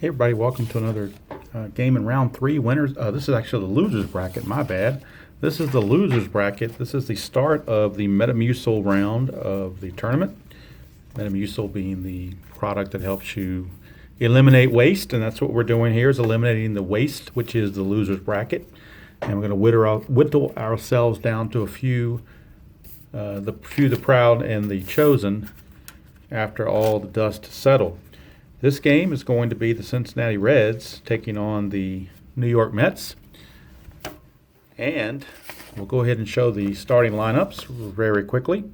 Hey everybody, welcome to another game in round 3. Winners. This is actually the losers bracket, my bad. This is the losers bracket. This is the start of the Metamucil round of the tournament. Metamucil being the product that helps you eliminate waste, and that's what we're doing here, is eliminating the waste, which is the losers bracket. And we're going to whittle ourselves down to a few, the proud and the chosen after all the dust settled. This game is going to be the Cincinnati Reds taking on the New York Mets. And we'll go ahead and show the starting lineups very quickly.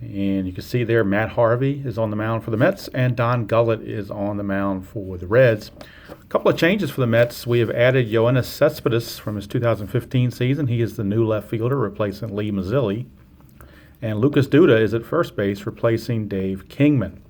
And you can see there Matt Harvey is on the mound for the Mets and Don Gullett is on the mound for the Reds. A couple of changes for the Mets. We have added Yoenis Cespedes from his 2015 season. He is the new left fielder replacing Lee Mazzilli. And Lucas Duda is at first base replacing Dave Kingman.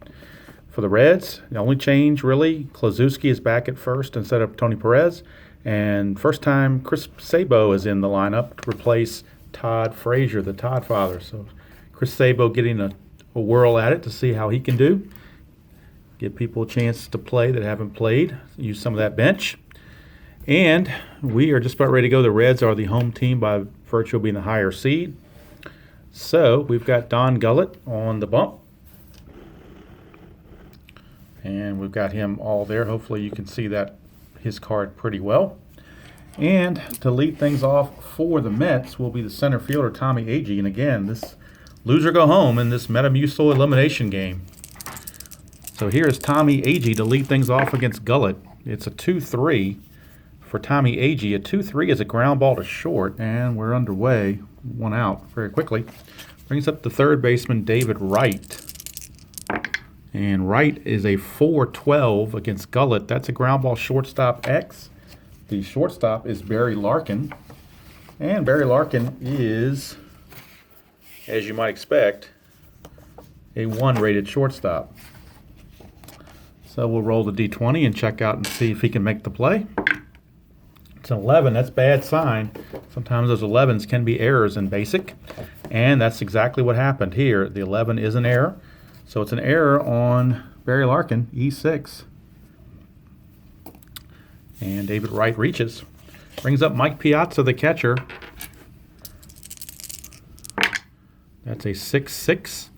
For the Reds, the only change really, Klaczewski is back at first instead of Tony Perez. And first time Chris Sabo is in the lineup to replace Todd Frazier, the Todd father. So Chris Sabo getting a whirl at it to see how he can do. Give people a chance to play that haven't played. Use some of that bench. And we are just about ready to go. The Reds are the home team by virtue of being the higher seed. So we've got Don Gullett on the bump. And we've got him all there. Hopefully you can see that his card pretty well. And to lead things off for the Mets will be the center fielder, Tommy Agee. And again, this loser go home in this Metamucil elimination game. So here is Tommy Agee to lead things off against Gullett. It's a 2-3 for Tommy Agee. A 2-3 is a ground ball to short, and we're underway. One out very quickly. Brings up the third baseman, David Wright. And Wright is a 4-12 against Gullett. That's a ground ball shortstop X. The shortstop is Barry Larkin. And Barry Larkin is, as you might expect, a 1-rated shortstop. So we'll roll the D20 and check out and see if he can make the play. It's an 11. That's a bad sign. Sometimes those 11s can be errors in basic. And that's exactly what happened here. The 11 is an error. So it's an error on Barry Larkin, E6. And David Wright reaches. Brings up Mike Piazza, the catcher. That's a 6-6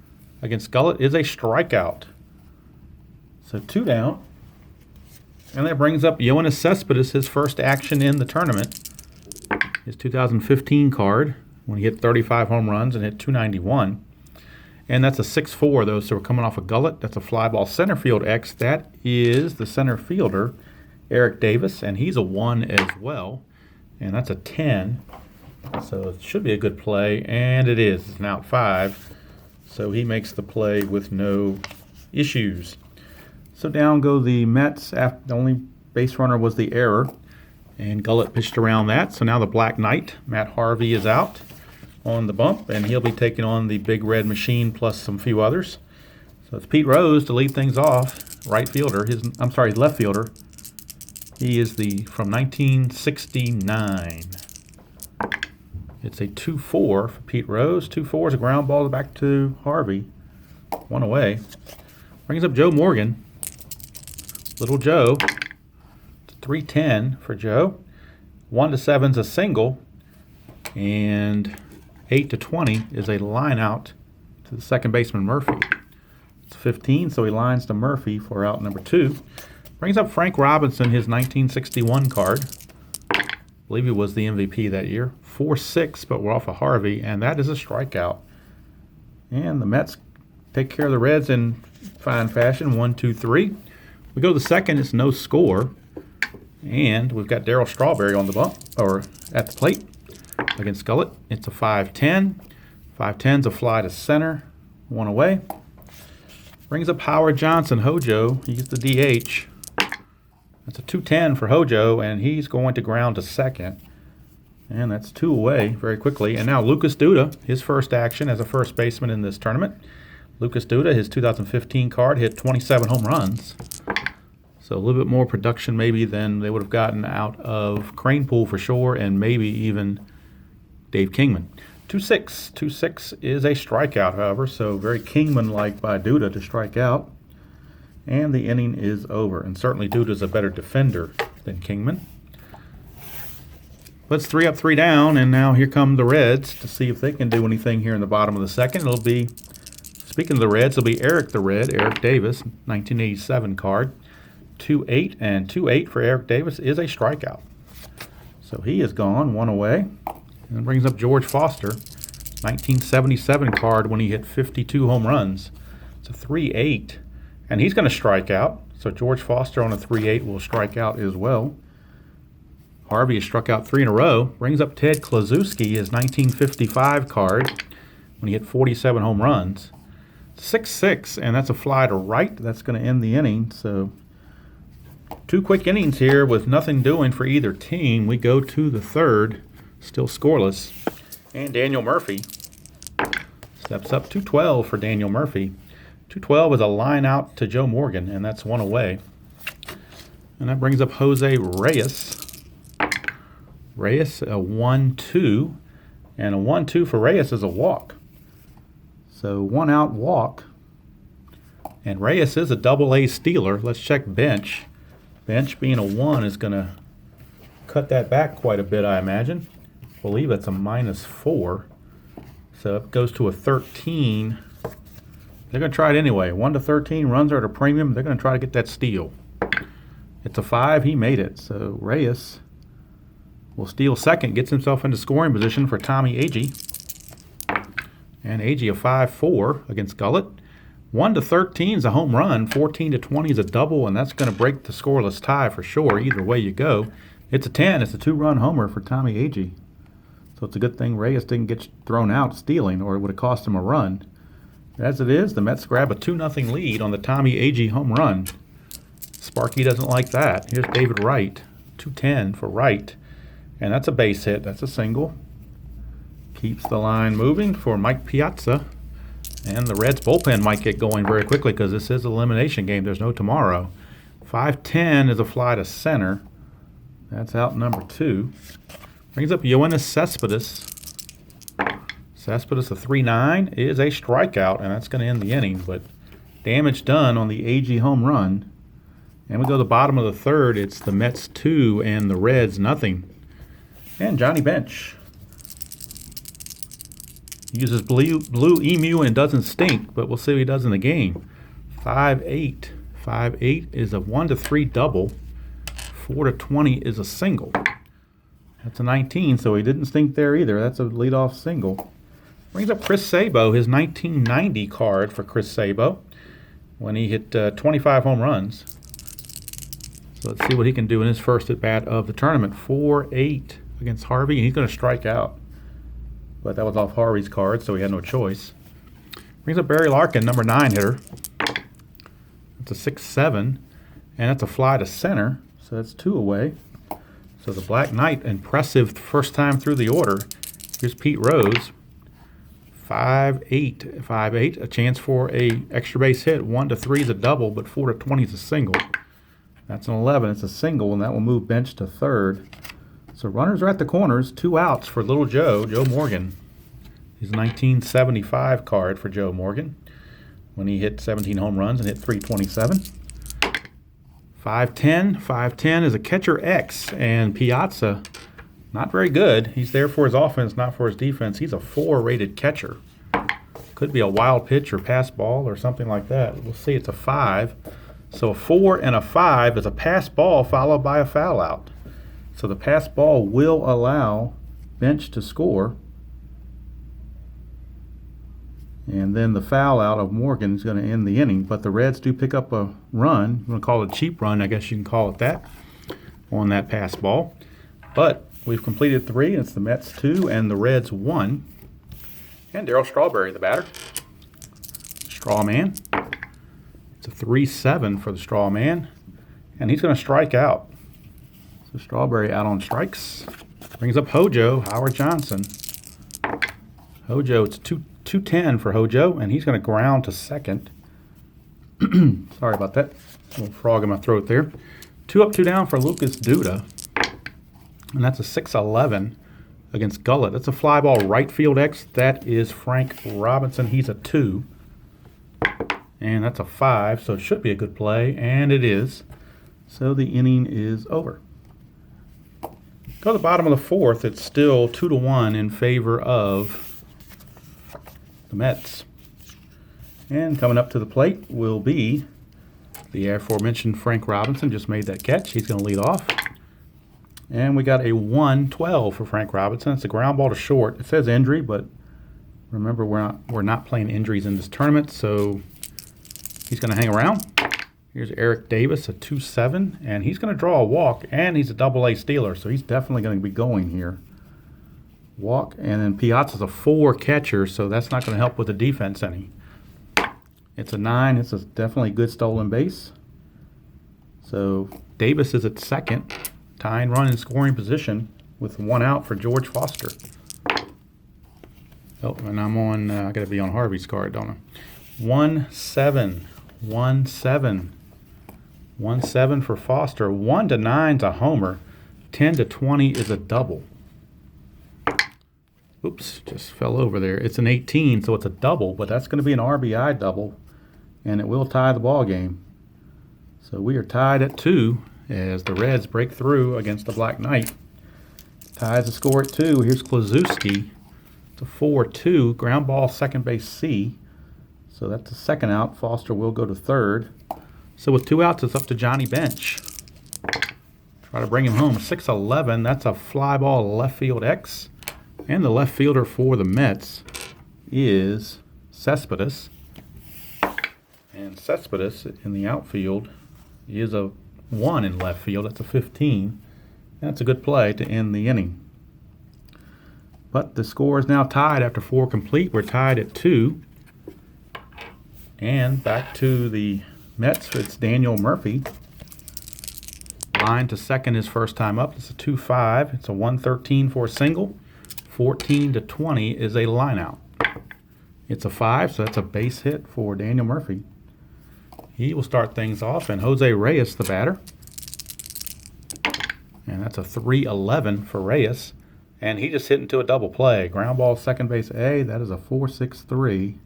against Gullett. Is a strikeout. So 2 down. And that brings up Yoenis Cespedes, his first action in the tournament. His 2015 card, when he hit 35 home runs and hit 291. And that's a 6-4, though, so we're coming off a Gullett. That's a fly ball center field X. That is the center fielder, Eric Davis, and he's a 1 as well. And that's a 10. So it should be a good play, and it is. It's now at 5. So he makes the play with no issues. So down go the Mets. The only base runner was the error, and Gullett pitched around that. So now the Black Knight, Matt Harvey, is out on the bump, and he'll be taking on the Big Red Machine plus some few others. So it's Pete Rose to lead things off, right fielder. Left fielder. He is from 1969. It's a 2-4 for Pete Rose. 2-4 is a ground ball back to Harvey. 1 away. Brings up Joe Morgan. Little Joe. It's a 3-10 for Joe. 1-7 is a single. And 8-20 is a line out to the second baseman, Murphy. It's 15, so he lines to Murphy for out number 2. Brings up Frank Robinson, his 1961 card. I believe he was the MVP that year. 4-6, but we're off of Harvey, and that is a strikeout. And the Mets take care of the Reds in fine fashion, 1-2-3. We go to the second, it's no score. And we've got Darryl Strawberry on the bump, or at the plate. Against Gullett, it's a 5-10. 5-10's a fly to center, 1 away. Brings up Howard Johnson, Hojo. He gets the DH. That's a 2-10 for Hojo, and he's going to ground to second. And that's 2 away very quickly. And now Lucas Duda, his first action as a first baseman in this tournament. Lucas Duda, his 2015 card, hit 27 home runs. So a little bit more production maybe than they would have gotten out of Cranepool for sure, and maybe even Dave Kingman. 2-6. 2-6 is a strikeout, however, so very Kingman-like by Duda to strike out. And the inning is over. And certainly Duda's a better defender than Kingman. But it's 3 up, 3 down, and now here come the Reds to see if they can do anything here in the bottom of the second. It'll be, speaking of the Reds, it'll be Eric the Red, Eric Davis, 1987 card. 2-8, and 2-8 for Eric Davis is a strikeout. So he is gone, 1 away. And it brings up George Foster, 1977 card when he hit 52 home runs. It's a 3-8, and he's going to strike out. So George Foster on a 3-8 will strike out as well. Harvey has struck out 3 in a row. Brings up Ted Klaczewski, his 1955 card when he hit 47 home runs. 6-6, and that's a fly to right. That's going to end the inning. So 2 quick innings here with nothing doing for either team. We go to the third, still scoreless. And Daniel Murphy steps up. 2-12 for Daniel Murphy. 2-12 is a line out to Joe Morgan, and that's 1 away. And that brings up Jose Reyes. Reyes, a 1-2, and a 1-2 for Reyes is a walk. So 1 out walk, and Reyes is a double-A stealer. Let's check bench. Bench being a 1 is going to cut that back quite a bit, I imagine. I believe it's a -4, so it goes to a 13. They're going to try it anyway. 1 to 13 runs are at a premium. They're going to try to get that steal. It's a 5. He made it, so Reyes will steal second, gets himself into scoring position for Tommy Agee. And Agee a 5-4 against Gullett. 1 to 13 is a home run. 14 to 20 is a double, and that's going to break the scoreless tie for sure. Either way you go. It's a 10. It's a 2-run homer for Tommy Agee. So it's a good thing Reyes didn't get thrown out stealing, or it would have cost him a run. As it is, the Mets grab a 2-0 lead on the Tommy Agee home run. Sparky doesn't like that. Here's David Wright. 2-10 for Wright. And that's a base hit. That's a single. Keeps the line moving for Mike Piazza. And the Reds bullpen might get going very quickly because this is an elimination game. There's no tomorrow. 5-10 is a fly to center. That's out number 2. Brings up Yoenis Cespedes. Cespedes, a 3-9, is a strikeout, and that's going to end the inning. But damage done on the Agee home run. And we go to the bottom of the third. It's the Mets 2 and the Reds nothing. And Johnny Bench uses blue emu and doesn't stink, but we'll see what he does in the game. 5-8. 5-8 is a 1 to 3 double. 4 to 20 is a single. That's a 19, so he didn't stink there either. That's a leadoff single. Brings up Chris Sabo, his 1990 card for Chris Sabo when he hit 25 home runs. So let's see what he can do in his first at-bat of the tournament. 4-8 against Harvey, and he's going to strike out. But that was off Harvey's card, so he had no choice. Brings up Barry Larkin, number 9 hitter. That's a 6-7, and that's a fly to center, so that's 2 away. So the Black Knight, impressive first time through the order. Here's Pete Rose. 5-8. 5-8, a chance for a extra base hit. 1 to 3 is a double, but 4 to 20 is a single. That's an 11. It's a single, and that will move Bench to third. So runners are at the corners. 2 outs for little Joe Morgan. His 1975 card for Joe Morgan when he hit 17 home runs and hit 327. 5-10. 5-10 is a catcher X, and Piazza, not very good. He's there for his offense, not for his defense. He's a 4-rated catcher. Could be a wild pitch or pass ball or something like that. We'll see. It's a 5. So a 4 and a 5 is a pass ball followed by a foul out. So the pass ball will allow Bench to score. And then the foul out of Morgan is going to end the inning. But the Reds do pick up a run. You want to call it a cheap run, I guess you can call it that, on that pass ball. But we've completed 3. It's the Mets 2 and the Reds 1. And Darryl Strawberry, the batter. Straw Man. It's a 3-7 for the Straw Man. And he's going to strike out. So Strawberry out on strikes. Brings up Hojo, Howard Johnson. Hojo, it's 2-10 for Hojo, and he's going to ground to second. Sorry about that. A little frog in my throat there. 2 up, 2 down for Lucas Duda. And that's a 6-11 against Gullett. That's a fly ball right field X. That is Frank Robinson. He's a 2. And that's a 5, so it should be a good play, and it is. So the inning is over. Go to the bottom of the 4th. It's still 2-1 in favor of the Mets. And coming up to the plate will be the aforementioned Frank Robinson. Just made that catch. He's going to lead off. And we got a 1-12 for Frank Robinson. It's a ground ball to short. It says injury, but remember we're not playing injuries in this tournament, so he's going to hang around. Here's Eric Davis, a 2-7, and he's going to draw a walk, and he's a double-A stealer, so he's definitely going to be going here. Walk, and then Piazza's a 4 catcher, so that's not going to help with the defense any. It's a 9. It's a definitely good stolen base. So Davis is at second, tying run in scoring position with 1 out for George Foster. Oh, and I'm on, I got to be on Harvey's card, don't I? 1-7, 1-7. 1-7 for Foster. 1-9's a homer. 10-20 is a double. Oops, just fell over there. It's an 18, so it's a double, but that's going to be an RBI double, and it will tie the ball game. So we are tied at 2 as the Reds break through against the Black Knight. Ties the score at 2. Here's Klazuski. It's a 4-2. Ground ball, second base C. So that's the second out. Foster will go to third. So with 2 outs, it's up to Johnny Bench. Try to bring him home. 6-11. That's a fly ball left field X. And the left fielder for the Mets is Cespedes. And Cespedes in the outfield is a 1 in left field. That's a 15. That's a good play to end the inning. But the score is now tied after 4 complete. We're tied at 2. And back to the Mets, it's Daniel Murphy. Line to second his first time up. It's a 2-5. It's a 1-13 for a single. 14-20 is a line out. It's a 5, so that's a base hit for Daniel Murphy. He will start things off, and Jose Reyes, the batter. And that's a 3-11 for Reyes. And he just hit into a double play. Ground ball, second base A. That is a 4-6-3.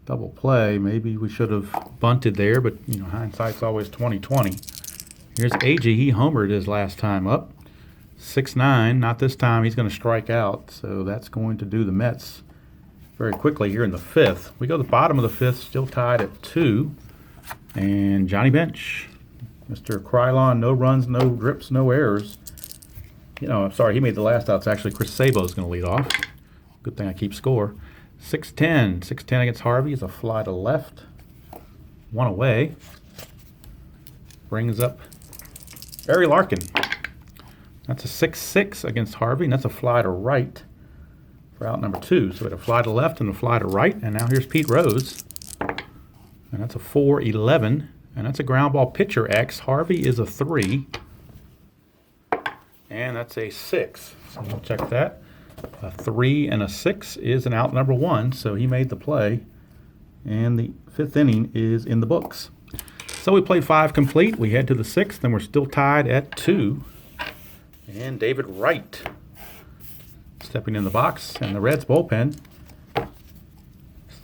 Double play. Maybe we should have bunted there, but you know, hindsight's always 20/20. Here's Agee. He homered his last time up. 6-9. Not this time. He's going to strike out. So that's going to do the Mets very quickly here in the 5th. We go to the bottom of the 5th, still tied at 2. And Johnny Bench. Mr. Krylon, no runs, no drips, no errors. You know, I'm sorry, he made the last out. It's actually Chris Sabo's going to lead off. Good thing I keep score. 6-10. 6-10 against Harvey is a fly to left. 1 away. Brings up Barry Larkin. That's a 6-6 against Harvey, and that's a fly to right for out number 2. So we had a fly to left and a fly to right, and now here's Pete Rose. And that's a 4-11, and that's a ground ball pitcher X. Harvey is a 3, and that's a 6. So we'll check that. A 3 and a 6 is an out number 1, so he made the play, and the 5th inning is in the books. So we play 5 complete. We head to the 6th, and we're still tied at 2. And David Wright stepping in the box, and the Reds bullpen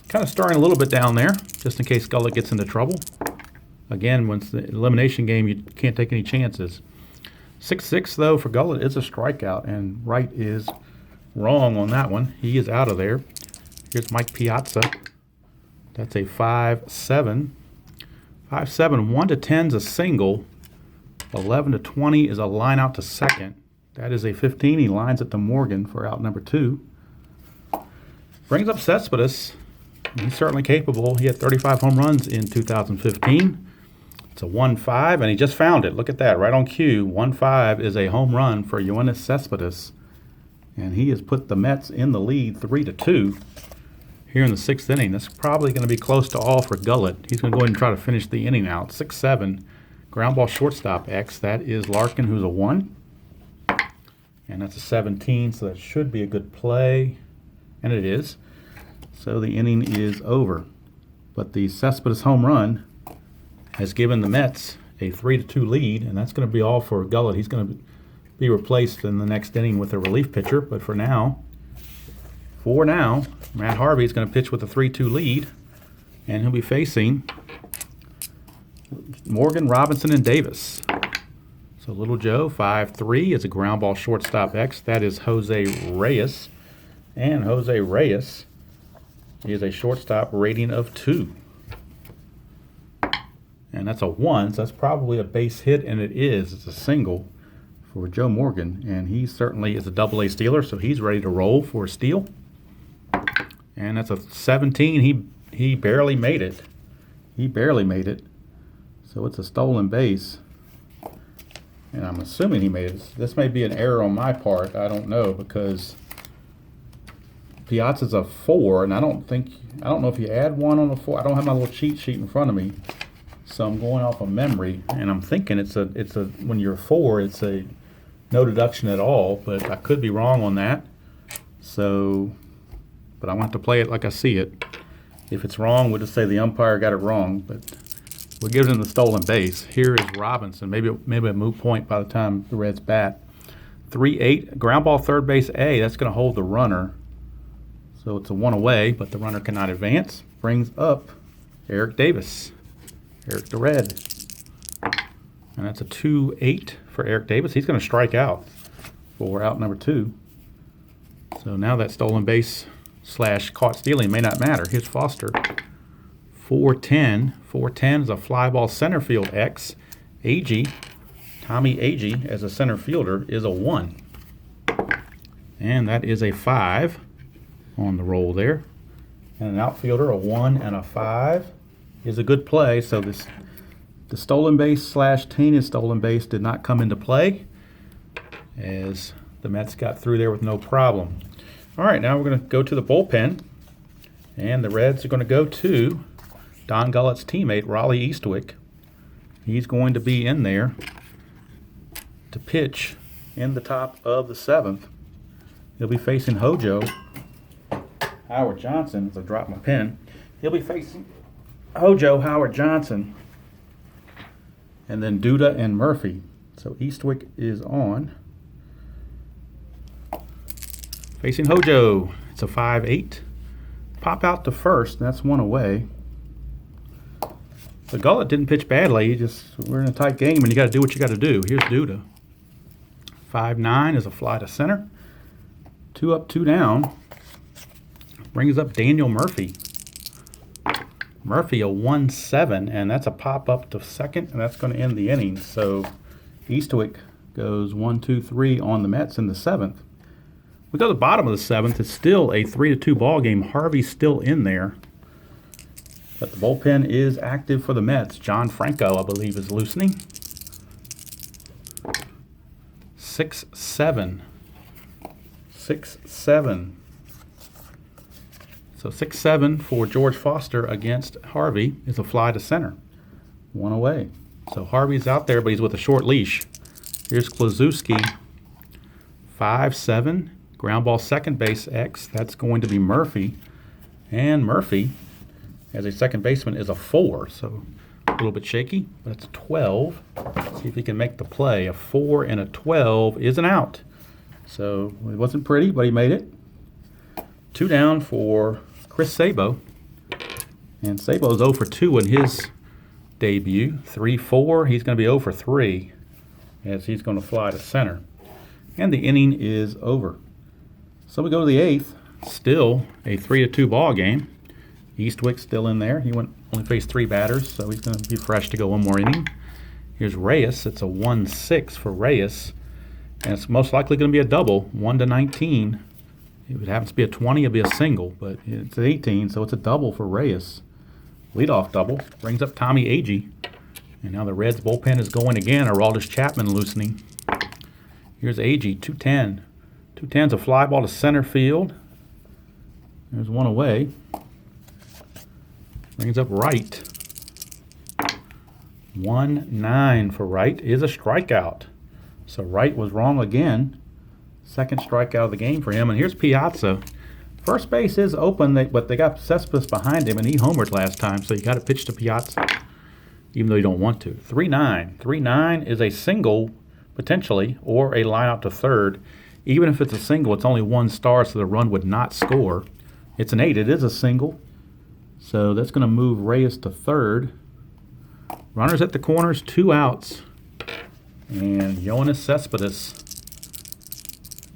kind of stirring a little bit down there, just in case Gullett gets into trouble. Again, when it's the elimination game, you can't take any chances. 6-6, though, for Gullett is a strikeout, and Wright is wrong on that one. He is out of there. Here's Mike Piazza. That's a 5-7. 5-7, 1-10's a single. 11-20 is a line out to second. That is a 15. He lines it to Morgan for out number 2. Brings up Cespedes. He's certainly capable. He had 35 home runs in 2015. It's a 1-5, and he just found it. Look at that, right on cue. 1-5 is a home run for Yoenis Cespedes. And he has put the Mets in the lead 3-2 here in the 6th inning. That's probably going to be close to all for Gullett. He's going to go ahead and try to finish the inning out. 6-7, ground ball shortstop X. That is Larkin, who's a 1. And that's a 17, so that should be a good play. And it is. So the inning is over. But the Cespedes home run has given the Mets a 3-2 lead, and that's going to be all for Gullett. He's going to be replaced in the next inning with a relief pitcher. But for now, Matt Harvey is going to pitch with a 3-2 lead. And he'll be facing Morgan, Robinson, and Davis. So Little Joe, 5'3", is a ground ball shortstop X. That is Jose Reyes. And Jose Reyes is a shortstop rating of 2. And that's a 1, so that's probably a base hit, and it is. It's a single for Joe Morgan. And he certainly is a double-A stealer, so he's ready to roll for a steal. And that's a 17. He barely made it. He barely made it. So it's a stolen base. And I'm assuming he made it. This may be an error on my part. I don't know, because Piazza's a 4, and I don't know if you add 1 on the 4. I don't have my little cheat sheet in front of me, so I'm going off of memory, and I'm thinking it's a when you're a 4, it's a no deduction at all, but I could be wrong on that. So, but I want to play it like I see it. If it's wrong, we'll just say the umpire got it wrong, but we'll give him the stolen base. Here is Robinson. Maybe a moot point by the time the Reds bat. 3-8, ground ball third base A. That's going to hold the runner. So it's a 1 away, but the runner cannot advance. Brings up Eric Davis. Eric the Red. And that's a 2-8 for Eric Davis. He's going to strike out for out number 2. So now that stolen base / caught stealing may not matter. Here's Foster. 4-10. 4-10 is a fly ball center field X. Agee, Tommy Agee, as a center fielder, is a 1. And that is a 5 on the roll there. And an outfielder, a 1 and a 5, is a good play. So the stolen base / tainted stolen base did not come into play, as the Mets got through there with no problem. All right, now we're going to go to the bullpen, and the Reds are going to go to Don Gullett's teammate, Raleigh Eastwick. He's going to be in there to pitch in the top of the 7th. He'll be facing Hojo Howard Johnson. As I drop my pen, he'll be facing Hojo Howard Johnson, and then Duda and Murphy. So Eastwick is on. Facing Hojo, it's a 5-8. Pop out to first, and that's 1 away. So Gullett didn't pitch badly. We're in a tight game, and you got to do what you got to do. Here's Duda. 5-9 is a fly to center. 2 up, 2 down. Brings up Daniel Murphy. Murphy, a 1-7, and that's a pop up to second, and that's going to end the inning. So Eastwick goes 1-2-3 on the Mets in the 7th. We go to the bottom of the 7th. It's still a 3-2 ball game. Harvey's still in there, but the bullpen is active for the Mets. John Franco, I believe, is loosening. 6-7. 6-7. So 6-7 for George Foster against Harvey is a fly to center. 1 away. So Harvey's out there, but he's with a short leash. Here's Klazuski. 5-7. Ground ball second base X. That's going to be Murphy. And Murphy, as a second baseman, is a 4. So a little bit shaky, but it's a 12. See if he can make the play. A 4 and a 12 is an out. So it wasn't pretty, but he made it. 2 down for Chris Sabo. And Sabo's 0 for 2 in his debut. 3-4. He's going to be 0 for 3 as he's going to fly to center. And the inning is over. So we go to the 8th. Still a 3-2 ball game. Eastwick's still in there. He only faced 3 batters, so he's going to be fresh to go 1 more inning. Here's Reyes. It's a 1-6 for Reyes. And it's most likely going to be a double, 1-19. If it happens to be a 20, it'll be a single, but it's 18, so it's a double for Reyes. Leadoff double. Brings up Tommy Agee. And now the Reds bullpen is going again. Aroldis Chapman loosening. Here's Agee, 2-10. 2-10's a fly ball to center field. There's 1 away. Brings up Wright. 1-9 for Wright is a strikeout. So Wright was wrong again. Second strikeout of the game for him. And here's Piazza. First base is open, but they got Cespedes behind him, and he homered last time, so you got to pitch to Piazza, even though you don't want to. 3-9. 3-9 is a single, potentially, or a line out to third. Even if it's a single, it's only 1 star, so the run would not score. It's an 8. It is a single. So that's going to move Reyes to third. Runners at the corners, 2 outs. And Yoenis Cespedes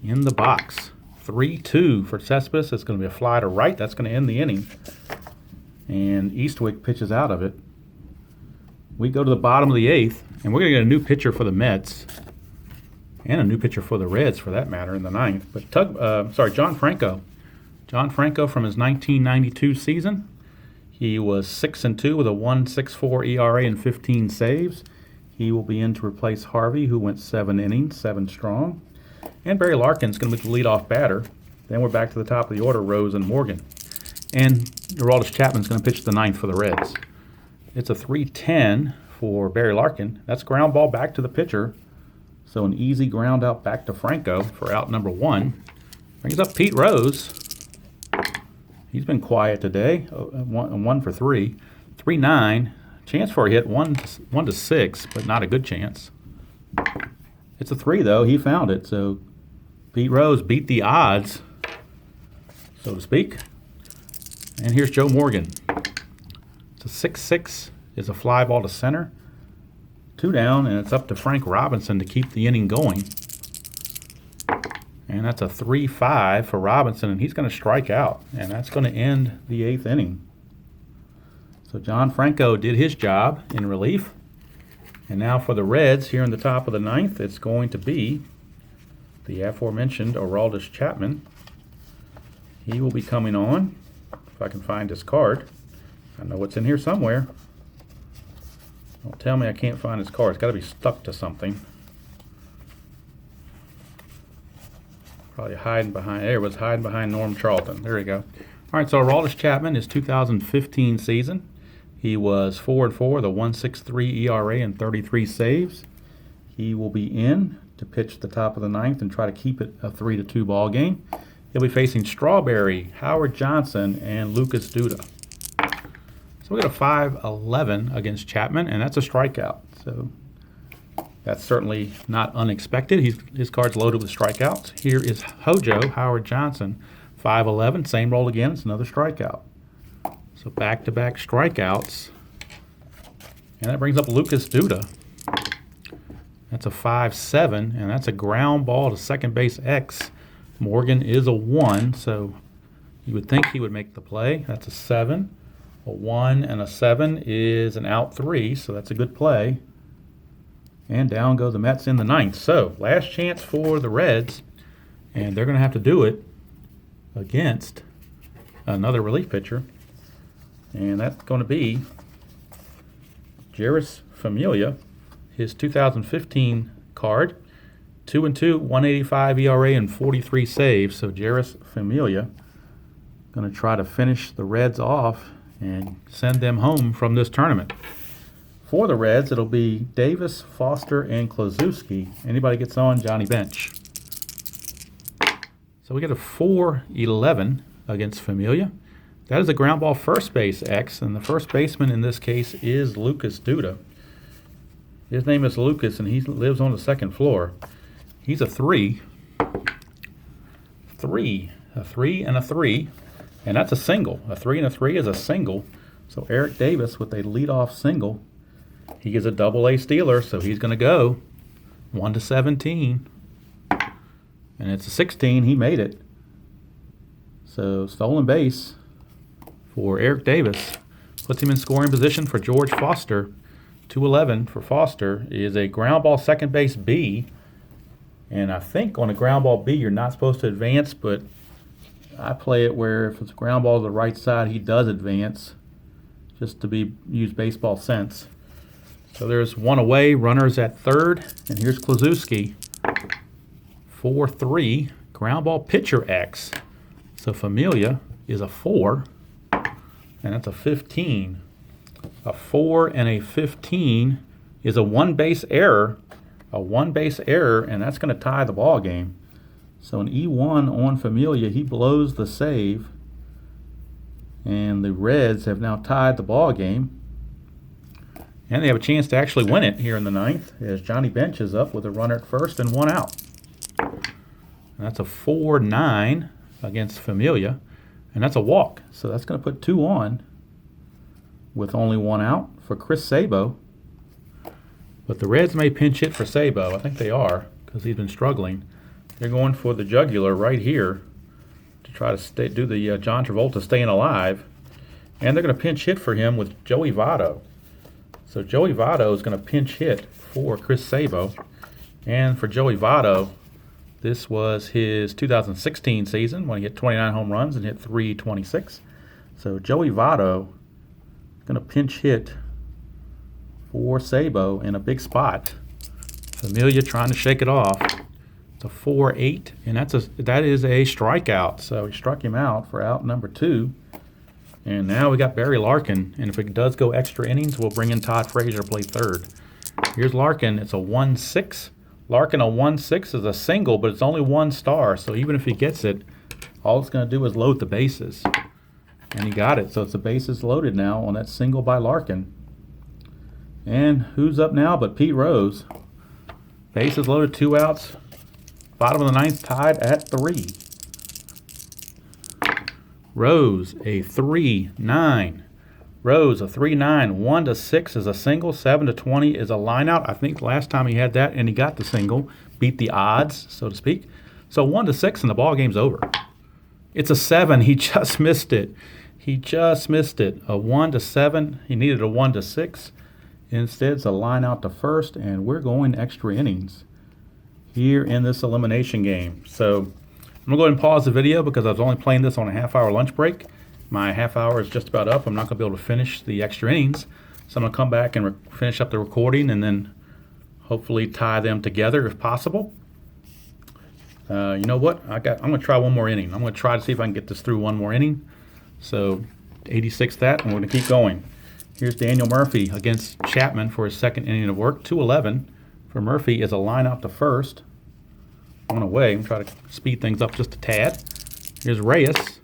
in the box. 3-2 for Cespedes. It's going to be a fly to right. That's going to end the inning. And Eastwick pitches out of it. We go to the bottom of the 8th, and we're going to get a new pitcher for the Mets. And a new pitcher for the Reds, for that matter, in the 9th. But John Franco. John Franco from his 1992 season. He was 6-2 with a 1.64 ERA and 15 saves. He will be in to replace Harvey, who went 7 innings, 7 strong. And Barry Larkin's going to be the leadoff batter. Then we're back to the top of the order, Rose and Morgan. And Aroldis Chapman's going to pitch the 9th for the Reds. It's a 3-10 for Barry Larkin. That's ground ball back to the pitcher. So an easy ground out back to Franco for out number 1. Brings up Pete Rose. He's been quiet today. 1 for 3. 3-9. Chance for a hit, 1-6, but not a good chance. It's a 3, though. He found it. So Pete Rose beat the odds, so to speak. And here's Joe Morgan. It's a 6-6. It's a fly ball to center. 2 down, and it's up to Frank Robinson to keep the inning going. And that's a 3-5 for Robinson, and he's going to strike out. And that's going to end the 8th inning. So John Franco did his job in relief. And now for the Reds, here in the top of the 9th, it's going to be the aforementioned Aroldis Chapman. He will be coming on, if I can find his card. I know it's in here somewhere. Don't tell me I can't find his card. It's got to be stuck to something. Probably hiding behind, there it was, hiding behind Norm Charlton. There you go. All right, so Aroldis Chapman, his 2015 season. He was 4-4, the 1.63 ERA and 33 saves. He will be in to pitch the top of the 9th and try to keep it a 3-2 ball game. He'll be facing Strawberry, Howard Johnson, and Lucas Duda. So we got a 5-11 against Chapman, and that's a strikeout. So that's certainly not unexpected. His card's loaded with strikeouts. Here is Hojo, Howard Johnson, 5-11, same roll again. It's another strikeout. So back-to-back strikeouts. And that brings up Lucas Duda. That's a 5-7, and that's a ground ball to second base X. Morgan is a 1, so you would think he would make the play. That's a 7. A 1 and a 7 is an out 3, so that's a good play. And down go the Mets in the 9th. So last chance for the Reds, and they're going to have to do it against another relief pitcher. And that's going to be Jeurys Familia, his 2015 card. 2-2, 185 ERA and 43 saves. So Jeurys Familia going to try to finish the Reds off and send them home from this tournament. For the Reds, it'll be Davis, Foster, and Klazuski. Anybody gets on, Johnny Bench. So we get a 4-11 against Familia. That is a ground ball first base X, and the first baseman in this case is Lucas Duda. His name is Lucas, and he lives on the 2nd floor. He's a 3. A 3 and a 3, and that's a single. A 3 and a 3 is a single. So Eric Davis with a leadoff single. He is a double-A stealer, so he's going to go 1-17. And it's a 16. He made it. So stolen base for Eric Davis puts him in scoring position for George Foster. 2-11 for Foster is a ground ball second base B. And I think on a ground ball B, you're not supposed to advance, but I play it where if it's a ground ball to the right side, he does advance, just to use baseball sense. So there's one away, runners at third, and here's Klazuski. 4-3, ground ball pitcher X. So Familia is a 4, and that's a 15. A 4 and a 15 is a one-base error. A one-base error, and that's going to tie the ball game. So an E1 on Familia, he blows the save, and the Reds have now tied the ball game. And they have a chance to actually win it here in the 9th, as Johnny Bench is up with a runner at first and 1 out. And that's a 4-9 against Familia, and that's a walk. So that's going to put 2 on. with only one out for Chris Sabo. But the Reds may pinch hit for Sabo. I think they are, because he's been struggling. They're going for the jugular right here to try to do the John Travolta staying alive. And they're going to pinch hit for him with Joey Votto. So Joey Votto is going to pinch hit for Chris Sabo. And for Joey Votto, this was his 2016 season when he hit 29 home runs and hit .326. So Joey Votto is going to pinch hit for Sabo in a big spot. Familia trying to shake it off. It's a 4-8, and that is a strikeout. So he struck him out for out number 2. And now we got Barry Larkin, and if it does go extra innings, we'll bring in Todd Frazier to play third. Here's Larkin. It's a 1-6. Larkin, a 1-6 is a single, but it's only 1 star, so even if he gets it, all it's going to do is load the bases. And he got it, so it's the bases loaded now on that single by Larkin. And who's up now but Pete Rose? Bases loaded, 2 outs. Bottom of the 9th, tied at 3. Rose, a 3-9. Rose, a 3-9. 1-6 is a single. 7-20 is a lineout. I think last time he had that and he got the single. Beat the odds, so to speak. So 1-6 and the ball game's over. It's a 7. He just missed it. He just missed it. A 1-7. He needed a 1-6. Instead, it's a line out to first, and we're going extra innings here in this elimination game. So I'm going to go ahead and pause the video because I was only playing this on a half-hour lunch break. My half hour is just about up. I'm not going to be able to finish the extra innings. So I'm going to come back and finish up the recording and then hopefully tie them together if possible. You know what? I'm going to try one more inning. I'm going to try to see if I can get this through one more inning. So 86 that, and we're going to keep going. Here's Daniel Murphy against Chapman for his second inning of work. 2-11 for Murphy is a line out to first. On away. I'm going to try to speed things up just a tad. Here's Reyes.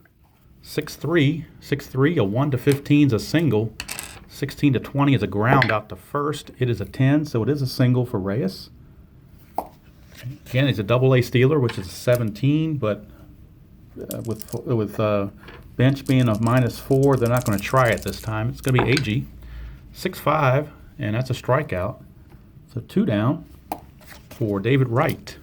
6-3. 6-3. A 1-15 is a single. 16-20 is a ground out to first. It is a 10, so it is a single for Reyes. Again, he's a double-A stealer, which is a 17, but with bench being a -4, they're not going to try it this time. It's going to be AG. 6-5, and that's a strikeout. So 2 down for David Wright.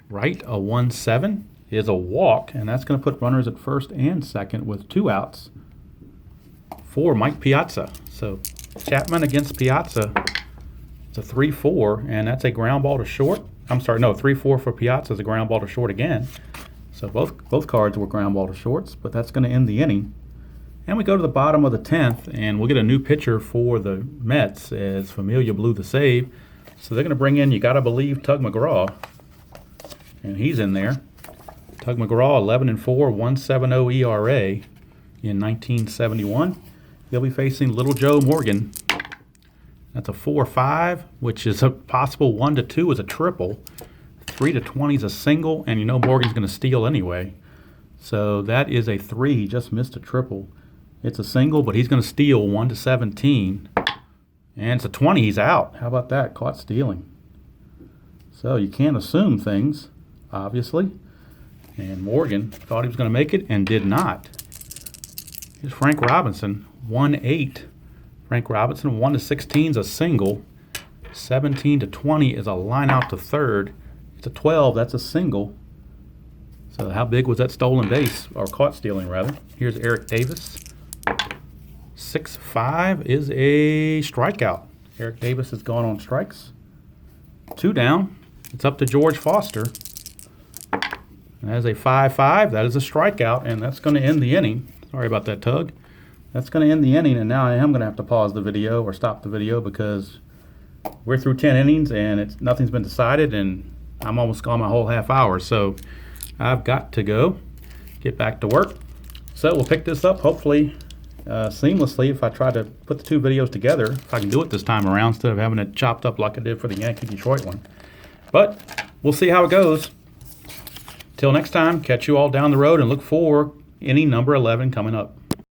Wright, a 1-7, is a walk, and that's going to put runners at first and second with 2 outs for Mike Piazza. So Chapman against Piazza. It's a 3-4, and that's a ground ball to short. I'm sorry, no, 3-4 for Piazza is a ground ball to short again. So both cards were ground ball to shorts, but that's going to end the inning. And we go to the bottom of the 10th, and we'll get a new pitcher for the Mets as Familia blew the save. So they're going to bring in, you got to believe, Tug McGraw. And he's in there. Tug McGraw, 11-4, 1.70 ERA in 1971. He'll be facing Little Joe Morgan. That's a 4-5, which is a possible 1-2 is a triple. 3-20 is a single, and you know Morgan's going to steal anyway. So that is a 3. He just missed a triple. It's a single, but he's going to steal 1-17. And it's a 20. He's out. How about that? Caught stealing. So you can't assume things, obviously. And Morgan thought he was going to make it and did not. Here's Frank Robinson, 1-8. Frank Robinson, 1-16 is a single. 17-20 is a line out to third. It's a 12. That's a single. So how big was that stolen base, or caught stealing, rather? Here's Eric Davis. 6-5 is a strikeout. Eric Davis has gone on strikes. 2 down. It's up to George Foster. And that is a 5-5. That is a strikeout, and that's going to end the inning. Sorry about that, Tug. That's going to end the inning, and now I am going to have to pause the video or stop the video because we're through 10 innings and nothing's been decided, and I'm almost gone my whole half hour. So I've got to go get back to work. So we'll pick this up hopefully seamlessly if I try to put the 2 videos together, if I can do it this time around instead of having it chopped up like I did for the Yankee Detroit one. But we'll see how it goes. Till next time, catch you all down the road and look for inning number 11 coming up.